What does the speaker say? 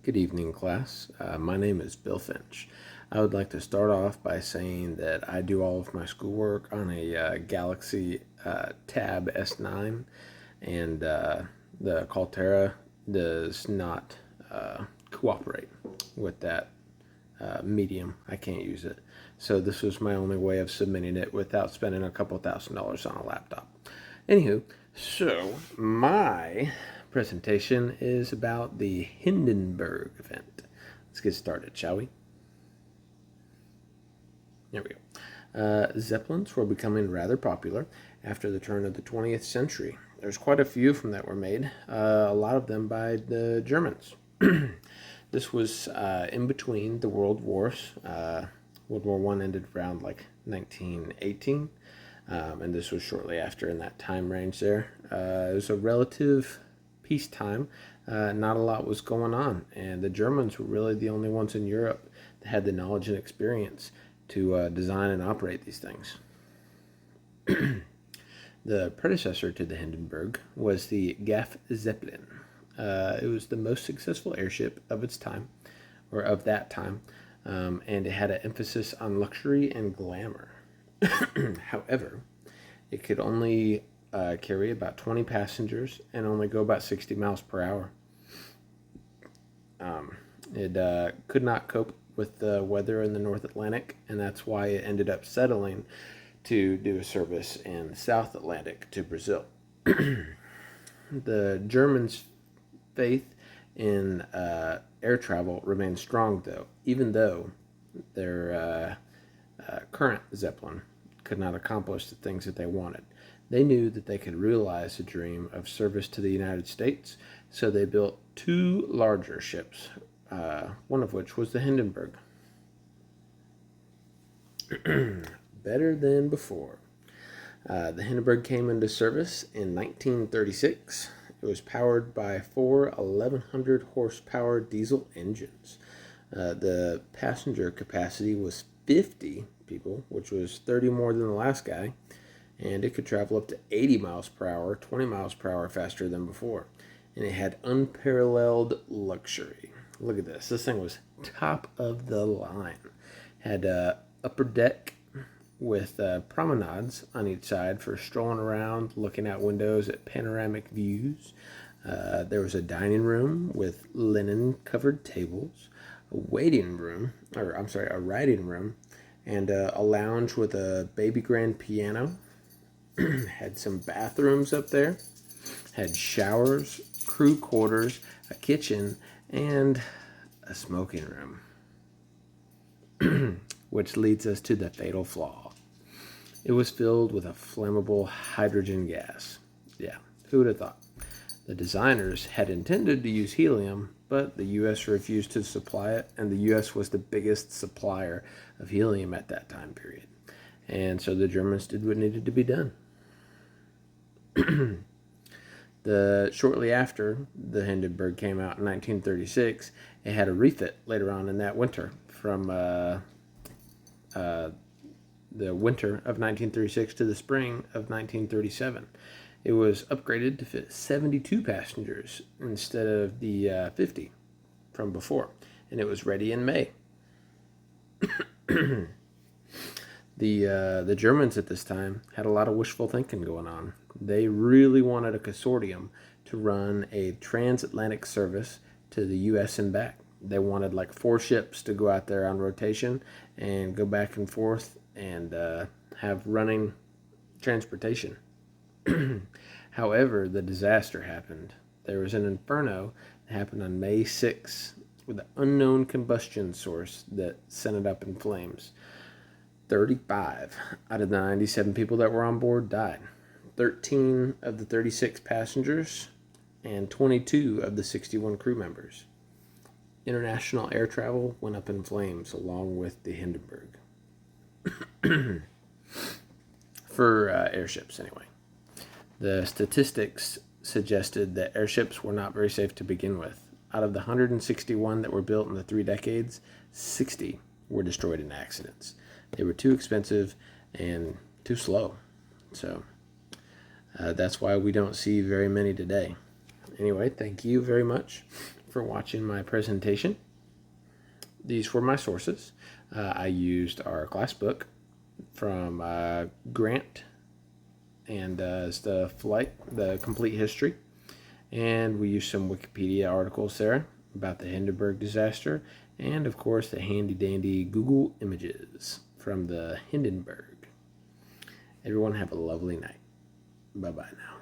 Good evening, class. My name is Bill Finch. I would like to start off by saying that I do all of my schoolwork on a Galaxy Tab S9, and the Caltera does not cooperate with that medium. I can't use it. So this was my only way of submitting it without spending a couple $1,000s on a laptop. Anywho, so my presentation is about the Hindenburg event. Let's get started, shall we? There we go. Zeppelins were becoming rather popular after the turn of the 20th century. There's quite a few from that were made, a lot of them by the Germans. This was in between the world wars. World War I ended around like 1918. And this was shortly after in that time range there. It was a relative peacetime. Not a lot was going on, and the Germans were really the only ones in Europe that had the knowledge and experience to design and operate these things. The predecessor to the Hindenburg was the Graf Zeppelin. It was the most successful airship of its time, or of that time, and it had an emphasis on luxury and glamour. However, it could only carry about 20 passengers and only go about 60 miles per hour. It could not cope with the weather in the North Atlantic, and that's why it ended up settling to do a service in the South Atlantic to Brazil. The Germans' faith in air travel remained strong, though, even though their current Zeppelin could not accomplish the things that they wanted. They knew that they could realize the dream of service to the United States, so they built two larger ships, one of which was the Hindenburg. Better than before. The Hindenburg came into service in 1936. It was powered by four 1,100 horsepower diesel engines. The passenger capacity was 50 people, which was 30 more than the last guy, and it could travel up to 80 miles per hour, 20 miles per hour faster than before. And it had unparalleled luxury. Look at this. This thing was top of the line. Had a upper deck with promenades on each side for strolling around, looking out windows at panoramic views. There was a dining room with linen-covered tables, a writing room, and a lounge with a baby grand piano. Had some bathrooms up there, had showers, crew quarters, a kitchen, and a smoking room. Which leads us to the fatal flaw. It was filled with a flammable hydrogen gas. Yeah, who would have thought? The designers had intended to use helium, but the U.S. refused to supply it, and the U.S. was the biggest supplier of helium at that time period. And so the Germans did what needed to be done. Shortly after the Hindenburg came out in 1936, it had a refit later on in that winter from the winter of 1936 to the spring of 1937. It was upgraded to fit 72 passengers instead of the 50 from before, and it was ready in May. The Germans at this time had a lot of wishful thinking going on. They really wanted a consortium to run a transatlantic service to the U.S. and back. They wanted like 4 ships to go out there on rotation and go back and forth and have running transportation. However, the disaster happened. There was an inferno that happened on May 6th with an unknown combustion source that sent it up in flames. 35 out of the 97 people that were on board died. 13 of the 36 passengers and 22 of the 61 crew members. International air travel went up in flames along with the Hindenburg. For airships, anyway. The statistics suggested that airships were not very safe to begin with. Out of the 161 that were built in the 3 decades, 60 were destroyed in accidents. They were too expensive and too slow. So that's why we don't see very many today. Anyway, thank you very much for watching my presentation. These were my sources. I used our class book from Grant and the complete history. And we used some Wikipedia articles there about the Hindenburg disaster, and of course the handy dandy Google images from the Hindenburg. Everyone have a lovely night. Bye-bye now.